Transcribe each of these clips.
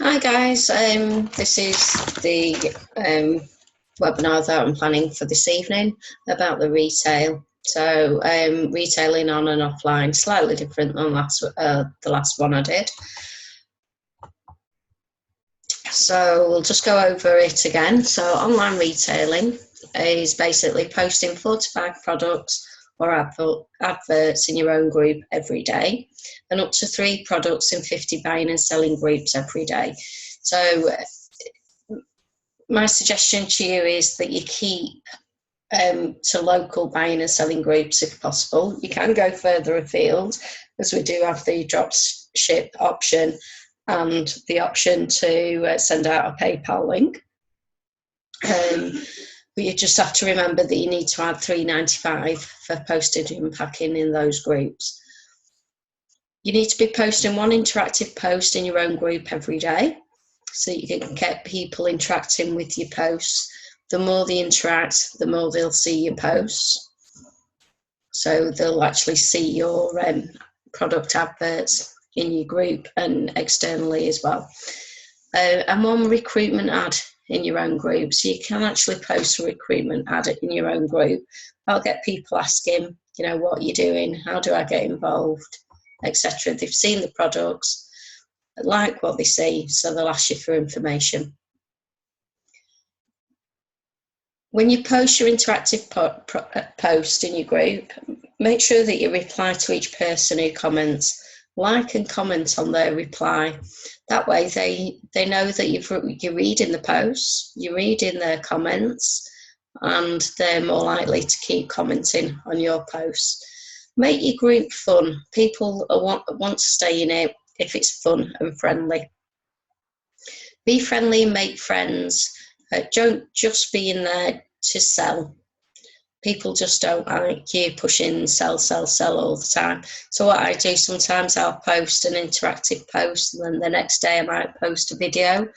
Hi guys, this is the webinar that I'm planning for this evening about the retail. So retailing on and offline, slightly different than the last one I did. So we'll just go over it again. So online retailing is basically posting 4 to 5 products or adverts in your own group every day, and up to 3 products in 50 buying and selling groups every day. So my suggestion to you is that you keep to local buying and selling groups if possible. You can go further afield, as we do have the drop ship option and the option to send out a PayPal link. But you just have to remember that you need to add $3.95 for postage and packing in those groups. You need to be posting 1 interactive post in your own group every day, so you can get people interacting with your posts. The more they interact, the more they'll see your posts. So they'll actually see your product adverts in your group and externally as well. And 1 recruitment ad in your own group. So you can actually post a recruitment ad in your own group. I'll get people asking, you know, what you're doing, how do I get involved, etc. They've seen the products, like what they see, so they'll ask you for information. When you post your interactive post in your group, make sure that you reply to each person who comments. Like and comment on their reply. That way they know that you're reading the posts, you're reading their comments, and they're more likely to keep commenting on your posts. Make your group fun. People want to stay in it if it's fun and friendly. Be friendly and make friends. Don't just be in there to sell. People just don't like you pushing sell all the time. So what I do, sometimes I'll post an interactive post, and then the next day I might post a video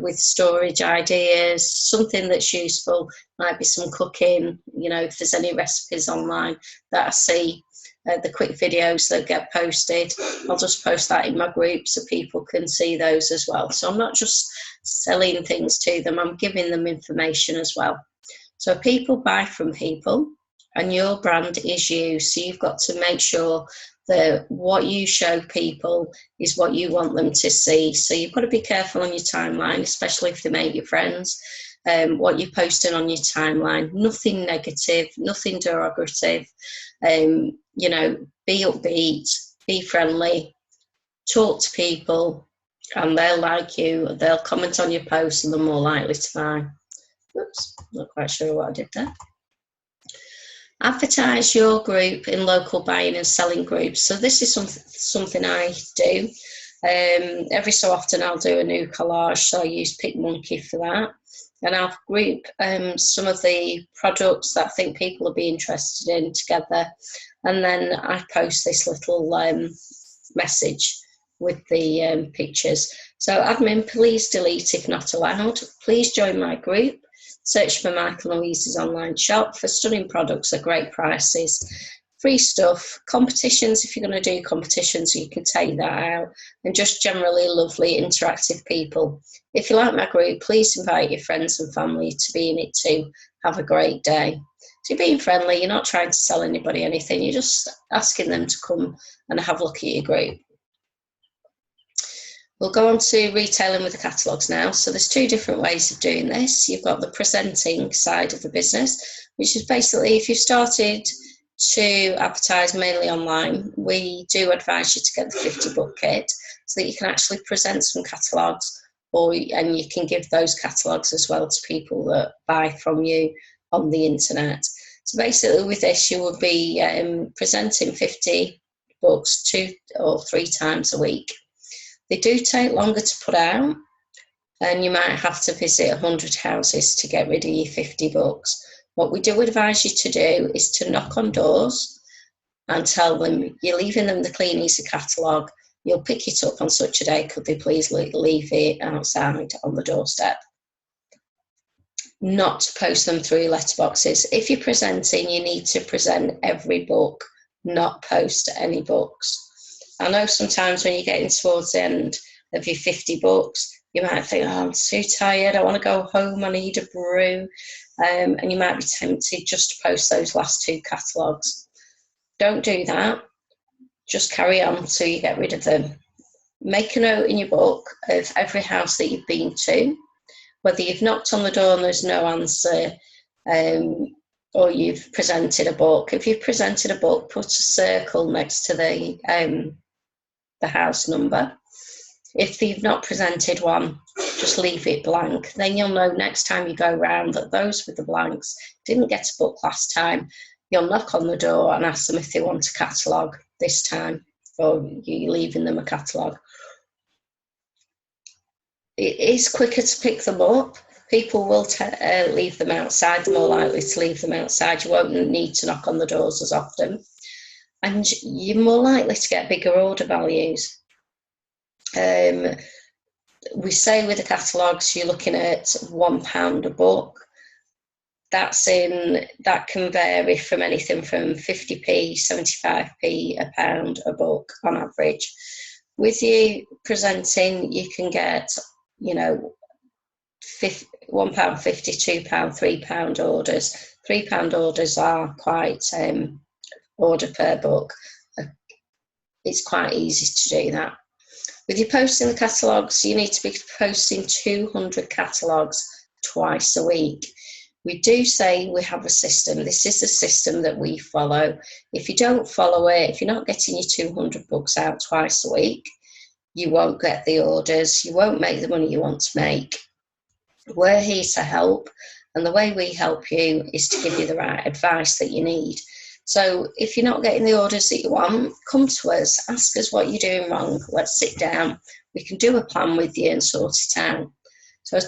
with storage ideas, something that's useful. Might be some cooking, you know, if there's any recipes online that I see, the quick videos that get posted, I'll just post that in my group so people can see those as well. So I'm not just selling things to them, I'm giving them information as well. So people buy from people, and your brand is you. So you've got to make sure that what you show people is what you want them to see. So you've got to be careful on your timeline, especially if they make your friends. What you're posting on your timeline, nothing negative, nothing derogative. You know, be upbeat, be friendly, talk to people, and they'll like you. They'll comment on your posts, and they're more likely to buy. Oops, not quite sure what I did there. Advertise your group in local buying and selling groups. So this is something I do. Every so often I'll do a new collage, so I use PicMonkey for that. And I'll group some of the products that I think people will be interested in together. And then I post this little message with the pictures. So admin, please delete if not allowed. Please join my group. Search for Michael and Louise's online shop for stunning products at great prices. Free stuff, competitions, if you're going to do competitions, you can take that out, and just generally lovely interactive people. If you like my group, please invite your friends and family to be in it too. Have a great day. So you're being friendly, you're not trying to sell anybody anything, you're just asking them to come and have a look at your group. We'll go on to retailing with the catalogues now. So there's 2 different ways of doing this. You've got the presenting side of the business, which is basically if you've started to advertise mainly online, we do advise you to get the 50 book kit so that you can actually present some catalogues, and you can give those catalogues as well to people that buy from you on the internet. So basically with this, you will be presenting 50 books 2 or 3 times a week. They do take longer to put out, and you might have to visit 100 houses to get rid of your 50 books. What we do advise you to do is to knock on doors and tell them you're leaving them the Clean Easy catalogue. You'll pick it up on such a day. Could they please leave it outside on the doorstep? Not to post them through letterboxes. If you're presenting, you need to present every book, not post any books. I know sometimes when you're getting towards the end, of your 50 books, you might think, oh, I'm too tired, I want to go home, I need a brew. And you might be tempted just to post those last 2 catalogues. Don't do that. Just carry on till you get rid of them. Make a note in your book of every house that you've been to, whether you've knocked on the door and there's no answer, or you've presented a book. If you've presented a book, put a circle next to the house number. If you've not presented one, just leave it blank. Then you'll know next time you go round that those with the blanks didn't get a book last time. You'll knock on the door and ask them if they want a catalogue this time, or you're leaving them a catalogue. It is quicker to pick them up. People will leave them outside. They're more likely to leave them outside. You won't need to knock on the doors as often. And you're more likely to get bigger order values. We say with the catalogues, you're looking at £1 a book. That can vary from anything from 50p, 75p, £1 a book on average. With you presenting, you can get, £1.50, £2, £3 orders. £3 orders are quite order per book. It's quite easy to do that. With you posting the catalogues, you need to be posting 200 catalogues twice a week. We do say we have a system. This is the system that we follow. If you don't follow it, if you're not getting your 200 books out twice a week, you won't get the orders, you won't make the money you want to make. We're here to help, and the way we help you is to give you the right advice that you need. So if you're not getting the orders that you want, come to us, ask us what you're doing wrong. Let's sit down. We can do a plan with you and sort it out. So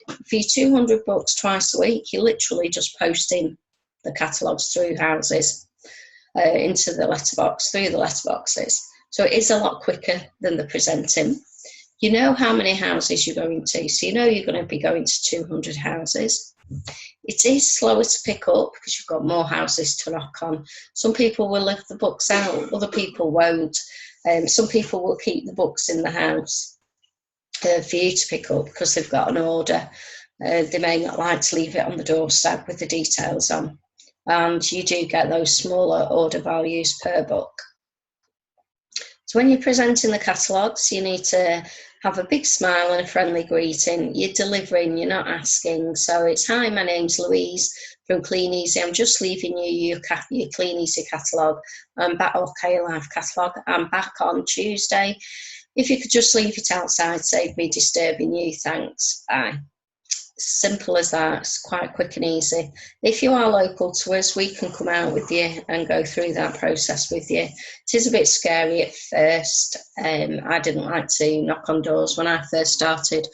for your 200 books twice a week, you're literally just posting the catalogues through houses, into the letterbox, through the letterboxes. So it is a lot quicker than the presenting. You know how many houses you're going to, so you know you're going to be going to 200 houses. It is slower to pick up because you've got more houses to knock on. Some people will leave the books out, other people won't. Some people will keep the books in the house for you to pick up because they've got an order. They may not like to leave it on the doorstep with the details on. And you do get those smaller order values per book. So when you're presenting the catalogues, you need to have a big smile and a friendly greeting. You're delivering, you're not asking. So it's, hi, my name's Louise from Clean Easy. I'm just leaving you your Clean Easy catalogue. I'm back, OK Life catalogue. I'm back on Tuesday. If you could just leave it outside, save me disturbing you, thanks. Bye. Simple as that. It's quite quick and easy. If you are local to us, we can come out with you and go through that process with you. It is a bit scary at first. I didn't like to knock on doors when I first started.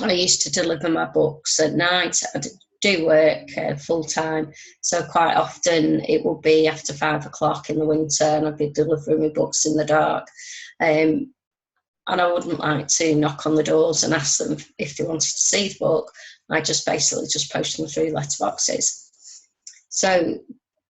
I used to deliver my books at night. I do work full time, so quite often it will be after 5 o'clock in the winter and I'd be delivering my books in the dark. And I wouldn't like to knock on the doors and ask them if they wanted to see the book. I just basically just post them through letterboxes. So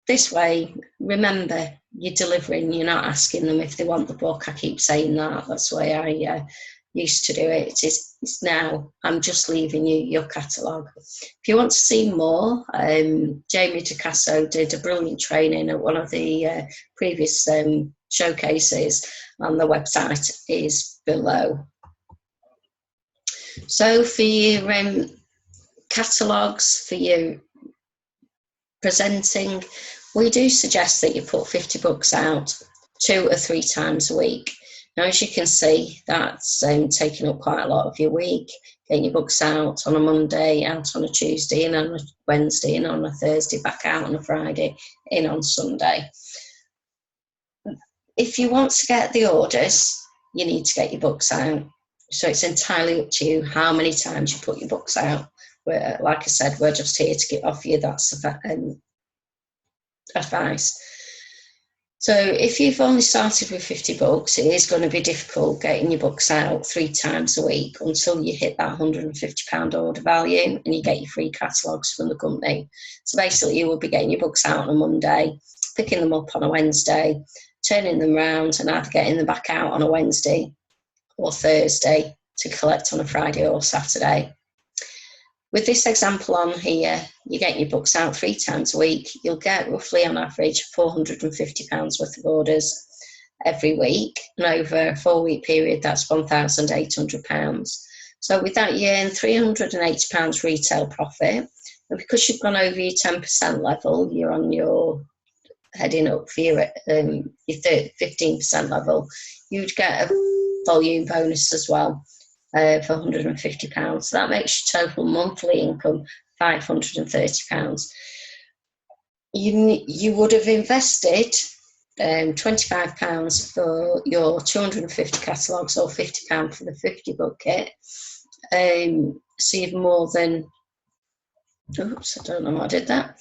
this way, remember, you're delivering, you're not asking them if they want the book. I keep saying that. That's the way I used to do it. It's now, I'm just leaving you your catalogue. If you want to see more, Jamie DeCasso did a brilliant training at one of the previous showcases, and the website is below. So for your catalogues, for your presenting, we do suggest that you put 50 books out 2 or 3 times a week. Now, as you can see, that's taking up quite a lot of your week, getting your books out on a Monday, out on a Tuesday, in on a Wednesday, in on a Thursday, back out on a Friday, in on Sunday. If you want to get the orders, you need to get your books out. So it's entirely up to you how many times you put your books out. Like I said, we're just here to offer you that advice. So if you've only started with 50 books, it is going to be difficult getting your books out 3 times a week until you hit that £150 order value and you get your free catalogues from the company. So basically you will be getting your books out on a Monday, picking them up on a Wednesday, turning them round and either getting them back out on a Wednesday or Thursday to collect on a Friday or Saturday. With this example on here, you're getting your books out 3 times a week. You'll get roughly on average £450 worth of orders every week, and over a 4-week period that's £1,800. So with that you earn £380 retail profit, and because you've gone over your 10% level, you're on your heading up for your 15% level, you'd get a volume bonus as well for £150. So that makes your total monthly income £530. You would have invested £25 for your 250 catalogues, or £50 for the 50 book kit. So you've more than, oops, I don't know why I did that.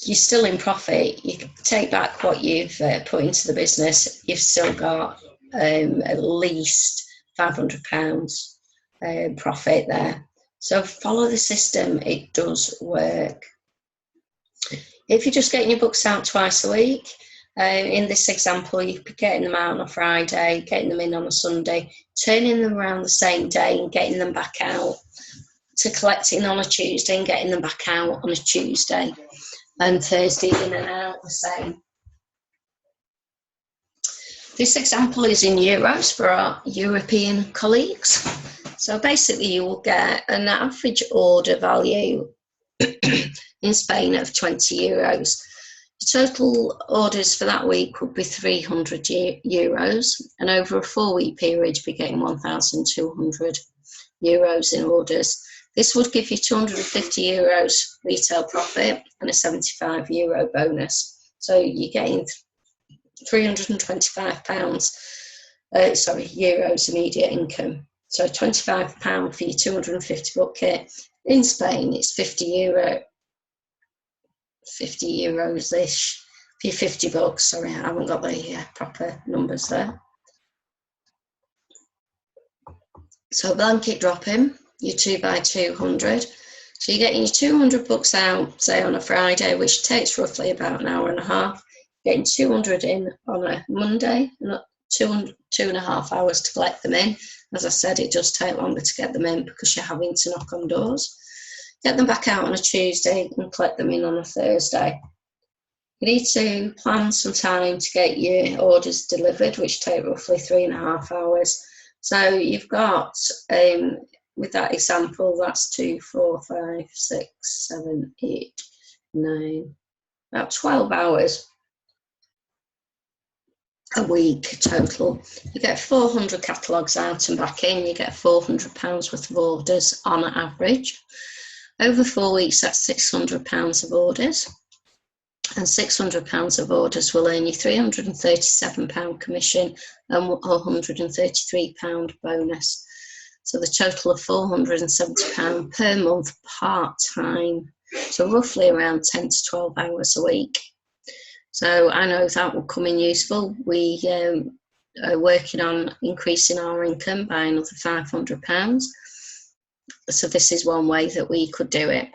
You're still in profit. You take back what you've put into the business, you've still got at least £500 profit there. So follow the system, it does work. If you're just getting your books out twice a week, in this example, you'd be getting them out on a Friday, getting them in on a Sunday, turning them around the same day and getting them back out, to collecting on a Tuesday and getting them back out on a Tuesday, and Thursday in and out the same. This example is in euros for our European colleagues. So basically you will get an average order value in Spain of €20. The total orders for that week would be €300, and over a 4-week period you'd be getting €1,200 in orders. This would give you €250 retail profit and a €75 bonus. So you're getting €325 euros immediate income. So £25 for your 250 book kit. In Spain, it's €50-ish for your 50 books. Sorry, I haven't got the proper numbers there. So blanket dropping, your 2x200. So you're getting your 200 books out, say on a Friday, which takes roughly about an hour and a half. Getting 200 in on a Monday, and 2.5 hours to collect them in. As I said, it does take longer to get them in because you're having to knock on doors. Get them back out on a Tuesday and collect them in on a Thursday. You need to plan some time to get your orders delivered, which take roughly 3.5 hours. So you've got, with that example, that's 2, 4, 5, 6, 7, 8, 9, about 12 hours a week total. You get 400 catalogues out and back in, you get £400 worth of orders on average. Over 4 weeks, that's £600 of orders, and £600 of orders will earn you £337 commission and £133 bonus. So the total of £470 per month part-time, so roughly around 10 to 12 hours a week. So I know that will come in useful. We are working on increasing our income by another £500. So this is one way that we could do it.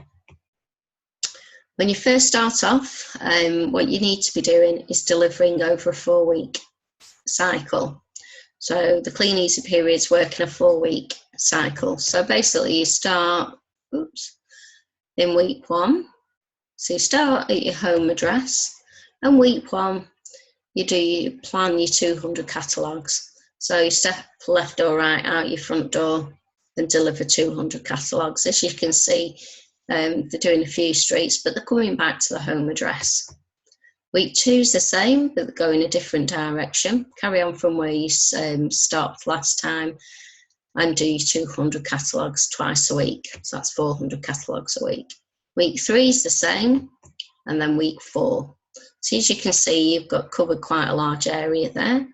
When you first start off, what you need to be doing is delivering over a 4-week cycle. So the Clean Easy periods work in a 4-week cycle. So basically you start, in week 1. So you start at your home address, and week 1 you plan your 200 catalogues. So you step left or right out your front door and deliver 200 catalogues. As you can see, they're doing a few streets, but they're coming back to the home address. Week 2 is the same, but they go in a different direction. Carry on from where you stopped last time and do your 200 catalogues twice a week. So that's 400 catalogues a week. Week 3 is the same, and then week 4. So as you can see, you've got covered quite a large area there.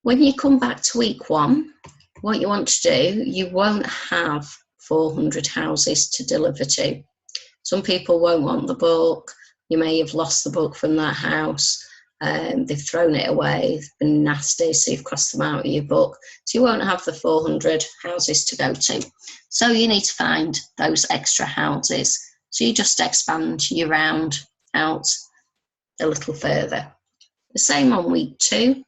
When you come back to week 1, what you want to do, you won't have 400 houses to deliver to. Some people won't want the book. You may have lost the book from that house. They've thrown it away, it's been nasty, so you've crossed them out of your book. So you won't have the 400 houses to go to. So you need to find those extra houses. So you just expand your round out a little further. The same on week 2,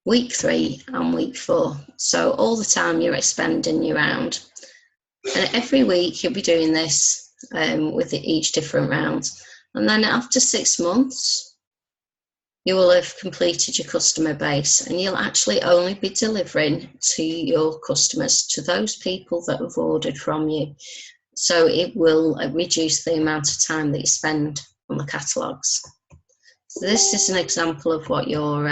week 3 and week 4. So all the time you're expending your round. And every week you'll be doing this with each different round. And then after 6 months, you will have completed your customer base, and you'll actually only be delivering to your customers, to those people that have ordered from you. So it will reduce the amount of time that you spend on the catalogues. So this is an example of what your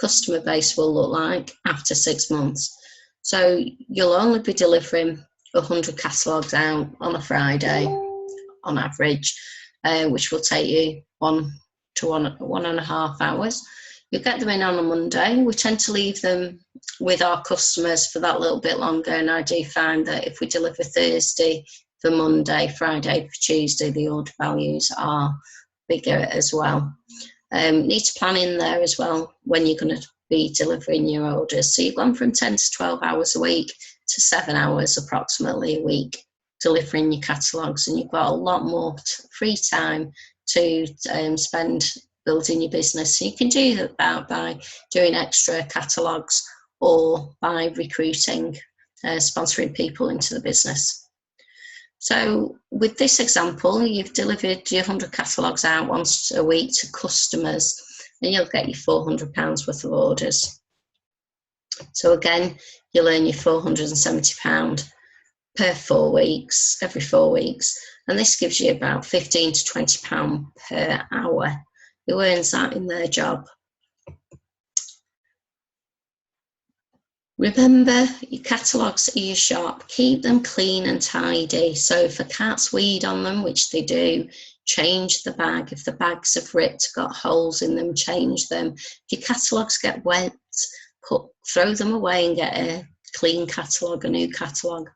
customer base will look like after 6 months. So you'll only be delivering 100 catalogues out on a Friday on average, which will take you 1 to 1.5 hours. You get them in on a Monday. We tend to leave them with our customers for that little bit longer, and I do find that if we deliver Thursday for Monday, Friday for Tuesday, the order values are bigger as well. Need to plan in there as well when you're going to be delivering your orders. So you've gone from 10 to 12 hours a week to 7 hours approximately a week delivering your catalogues, and you've got a lot more free time to spend building your business. So you can do that by doing extra catalogues or by recruiting, sponsoring people into the business. So with this example, you've delivered your 100 catalogues out once a week to customers, and you'll get your £400 worth of orders. So again, you'll earn your £470 per 4 weeks, every 4 weeks, and this gives you about £15 to £20 per hour. Who earns that in their job? Remember, your catalogues are your shop. Keep them clean and tidy. So if a cat's weed on them, which they do, change the bag. If the bags have ripped, got holes in them, change them. If your catalogues get wet, throw them away and get a clean catalogue, a new catalogue.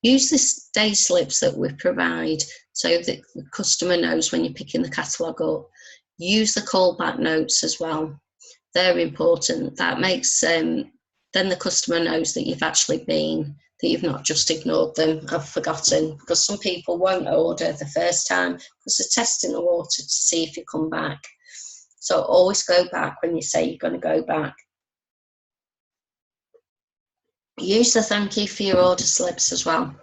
Use the day slips that we provide so that the customer knows when you're picking the catalogue up. Use the callback notes as well. They're important. That makes then the customer knows that you've actually been, that you've not just ignored them, I've forgotten, because some people won't order the first time because they're testing the water to see if you come back. So always go back when you say you're going to go back. Use the thank you for your order slips as well,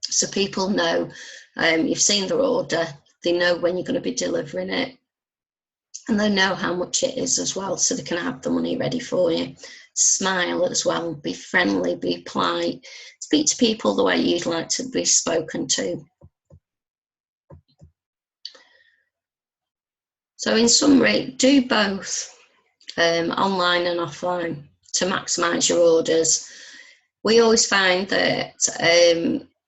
so people know you've seen their order, they know when you're going to be delivering it, and they know how much it is as well, so they can have the money ready for you. Smile as well, be friendly, be polite, speak to people the way you'd like to be spoken to. So in summary, do both online and offline to maximise your orders. We always find that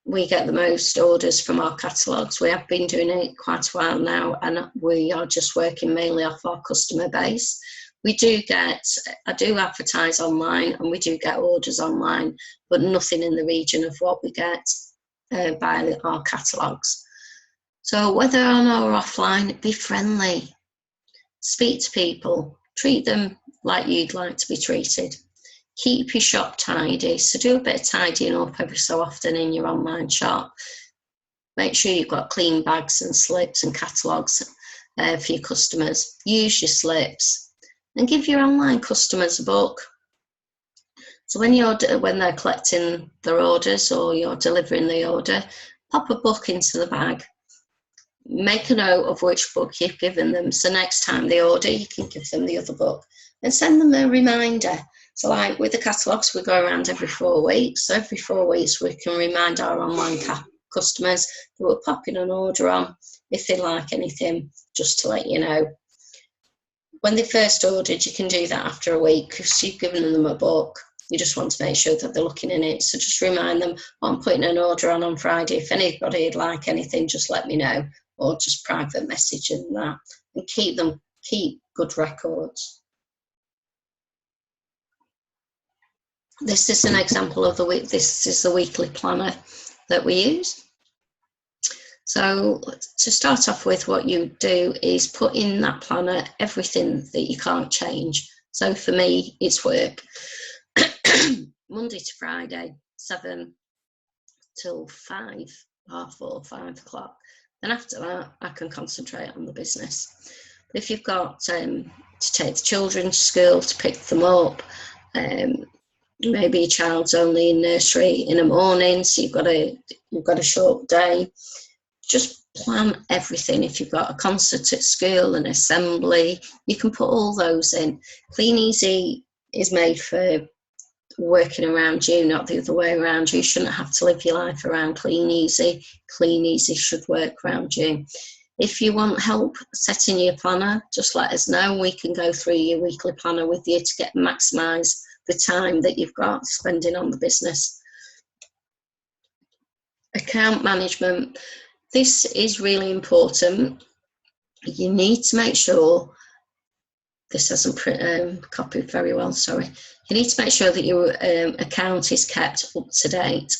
we get the most orders from our catalogues. We have been doing it quite a while now, and we are just working mainly off our customer base. I do advertise online, and we do get orders online, but nothing in the region of what we get by our catalogues. So whether on or offline, be friendly, speak to people, treat them like you'd like to be treated. Keep your shop tidy, so do a bit of tidying up every so often in your online shop. Make sure you've got clean bags and slips and catalogues for your customers. Use your slips and give your online customers a book. So when they're collecting their orders or you're delivering the order, pop a book into the bag. Make a note of which book you've given them, so next time they order, you can give them the other book and send them a reminder. So like with the catalogues, we go around every 4 weeks. So every 4 weeks, we can remind our online customers that we're popping an order on if they like anything, just to let you know. When they first ordered, you can do that after a week because you've given them a book. You just want to make sure that they're looking in it. So just remind them, I'm putting an order on Friday. If anybody would like anything, just let me know, or just private message and that. And keep good records. This is an example of the week. This is the weekly planner that we use. So to start off with, what you do is put in that planner everything that you can't change. So for me, it's work. Monday to Friday, 7 till 5, half 4, 5 o'clock. Then after that, I can concentrate on the business. If you've got to take the children to school, to pick them up, maybe your child's only in nursery in the morning, so you've got a short day. Just plan everything. If you've got a concert at school, an assembly, you can put all those in. Clean Easy is made for working around you, not the other way around. You shouldn't have to live your life around Clean Easy. Clean Easy should work around you. If you want help setting your planner, just let us know. We can go through your weekly planner with you to maximise the time that you've got spending on the business. Account management. This is really important. You need to make sure, this hasn't copied very well, sorry. You need to make sure that your account is kept up to date.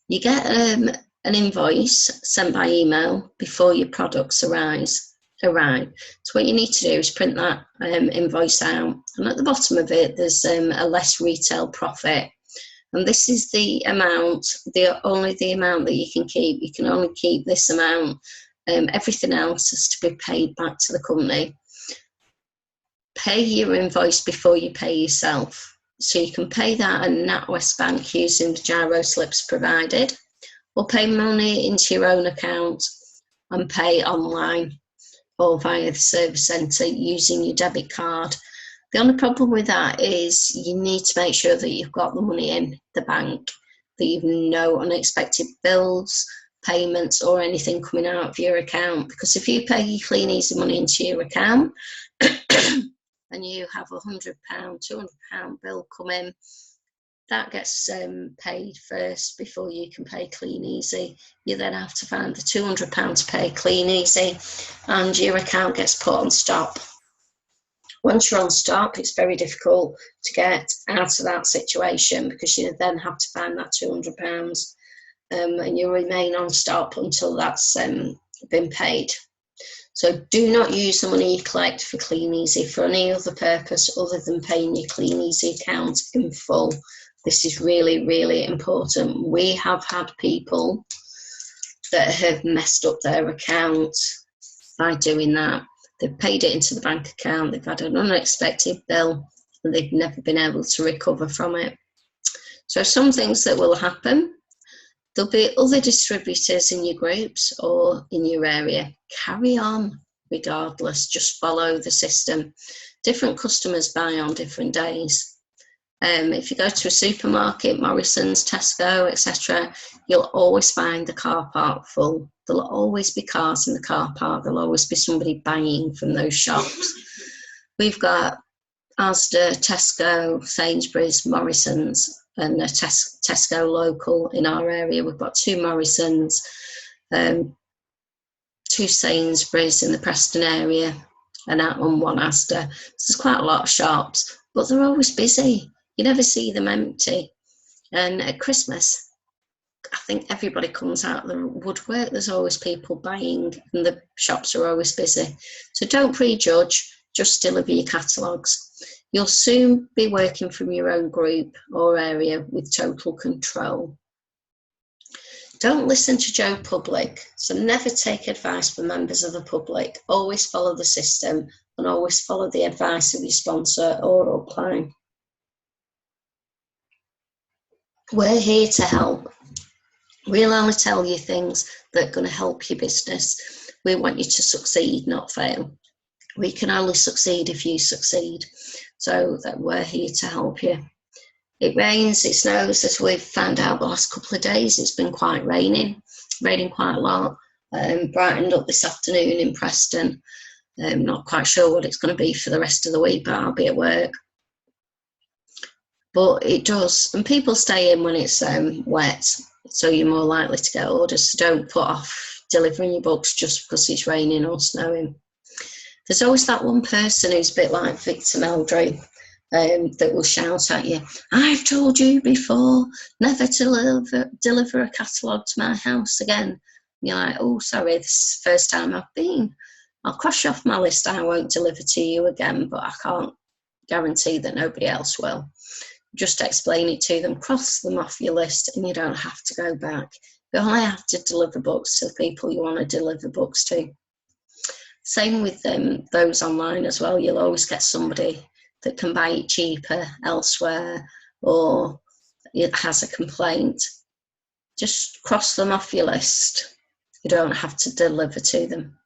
You get an invoice sent by email before your products arrive. So what you need to do is print that invoice out, and at the bottom of it there's a less retail profit. And this is the amount, only the amount that you can keep. You can only keep this amount. Everything else has to be paid back to the company. Pay your invoice before you pay yourself. So you can pay that at NatWest Bank using the Giro slips provided, or pay money into your own account and pay online or via the service centre using your debit card. The only problem with that is you need to make sure that you've got the money in the bank, that you've no unexpected bills, payments or anything coming out of your account. Because if you pay your Clean Easy money into your account and you have £100, £200 bill come in, that gets paid first before you can pay Clean Easy. You then have to find the £200 to pay Clean Easy, and your account gets put on stop. Once you're on stop, it's very difficult to get out of that situation, because you then have to find that £200 and you remain on stop until that's been paid. So do not use the money you collect for Clean Easy for any other purpose other than paying your Clean Easy account in full. This is really, really important. We have had people that have messed up their account by doing that. They've paid it into the bank account, they've had an unexpected bill, and they've never been able to recover from it. So some things that will happen, there'll be other distributors in your groups or in your area. Carry on regardless, just follow the system. Different customers buy on different days. If you go to a supermarket, Morrison's, Tesco, etc., you'll always find the car park full. There'll always be cars in the car park. There'll always be somebody buying from those shops. We've got Asda, Tesco, Sainsbury's, Morrison's, and a Tesco local in our area. We've got 2 Morrison's, 2 Sainsbury's in the Preston area, and 1 Asda. So there's quite a lot of shops, but they're always busy. You never see them empty. And at Christmas, I think everybody comes out of the woodwork. There's always people buying, and the shops are always busy. So don't prejudge, just deliver your catalogues. You'll soon be working from your own group or area with total control. Don't listen to Joe Public. So never take advice from members of the public. Always follow the system and always follow the advice of your sponsor or upline. We're here to help. We'll only tell you things that are going to help your business. We want you to succeed, not fail. We can only succeed if you succeed. So that we're here to help you. It rains, it snows, as we've found out the last couple of days. It's been quite raining quite a lot. Brightened up this afternoon in Preston. Not quite sure what it's going to be for the rest of the week, but I'll be at work. But it does, and people stay in when it's wet, so you're more likely to get orders. So don't put off delivering your books just because it's raining or snowing. There's always that one person who's a bit like Victor Meldrew that will shout at you, "I've told you before never to deliver a catalogue to my house again." And you're like, "Oh, sorry, this is the first time I've been. I'll cross you off my list. I won't deliver to you again, but I can't guarantee that nobody else will." Just explain it to them, cross them off your list, and you don't have to go back. You only have to deliver books to the people you want to deliver books to. Same with those online as well. You'll always get somebody that can buy it cheaper elsewhere, or it has a complaint. Just cross them off your list. You don't have to deliver to them.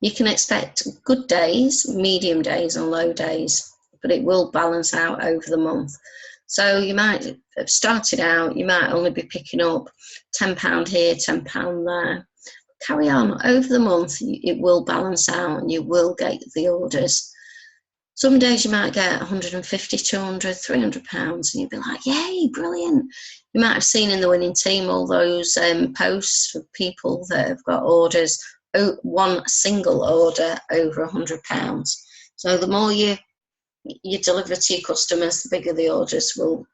You can expect good days, medium days and low days, but it will balance out over the month. So you might have started out, you might only be picking up £10 here, £10 there. Carry on. Over the month, it will balance out and you will get the orders. Some days you might get 150, 200, £300 and you'll be like, yay, brilliant. You might have seen in the winning team all those posts for people that have got orders, one single order over £100. So the more you deliver to your customers, the bigger the orders will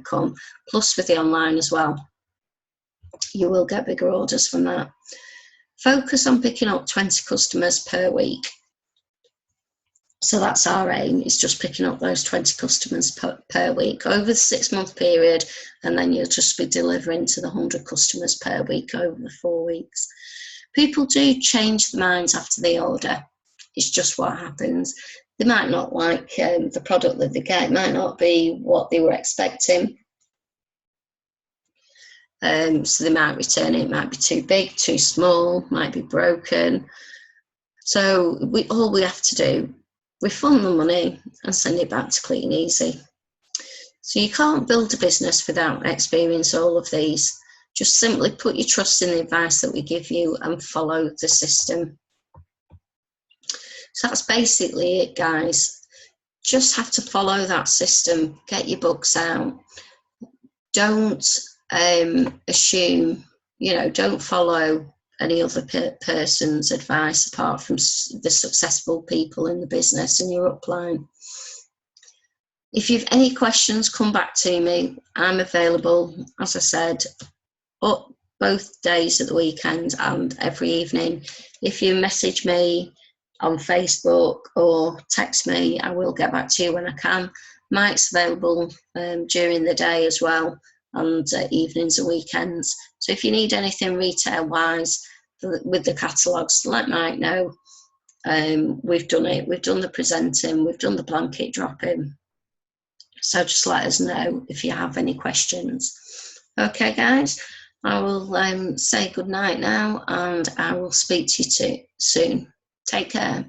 come. Plus with the online as well, you will get bigger orders from that. Focus on picking up 20 customers per week. So that's our aim, is just picking up those 20 customers per week over the 6-month period, and then you'll just be delivering to the 100 customers per week over the 4 weeks. People do change their minds after the order. It's just what happens. They might not like the product that they get. It might not be what they were expecting. So they might return it. It might be too big, too small, might be broken. So all we have to do, refund the money and send it back to Clean Easy. So you can't build a business without experiencing all of these. Just simply put your trust in the advice that we give you and follow the system. So that's basically it, guys. Just have to follow that system. Get your books out. Don't assume, don't follow any other person's advice apart from the successful people in the business and your upline. If you've any questions, come back to me. I'm available, as I said, both days of the weekend and every evening. If you message me on Facebook or text me, I will get back to you when I can. Mike's available during the day as well, and evenings and weekends. So if you need anything retail wise with the catalogues, let Mike know. We've done it. We've done the presenting. We've done the blanket dropping. So just let us know if you have any questions. Okay, guys, I will say good night now, and I will speak to you soon. Take care.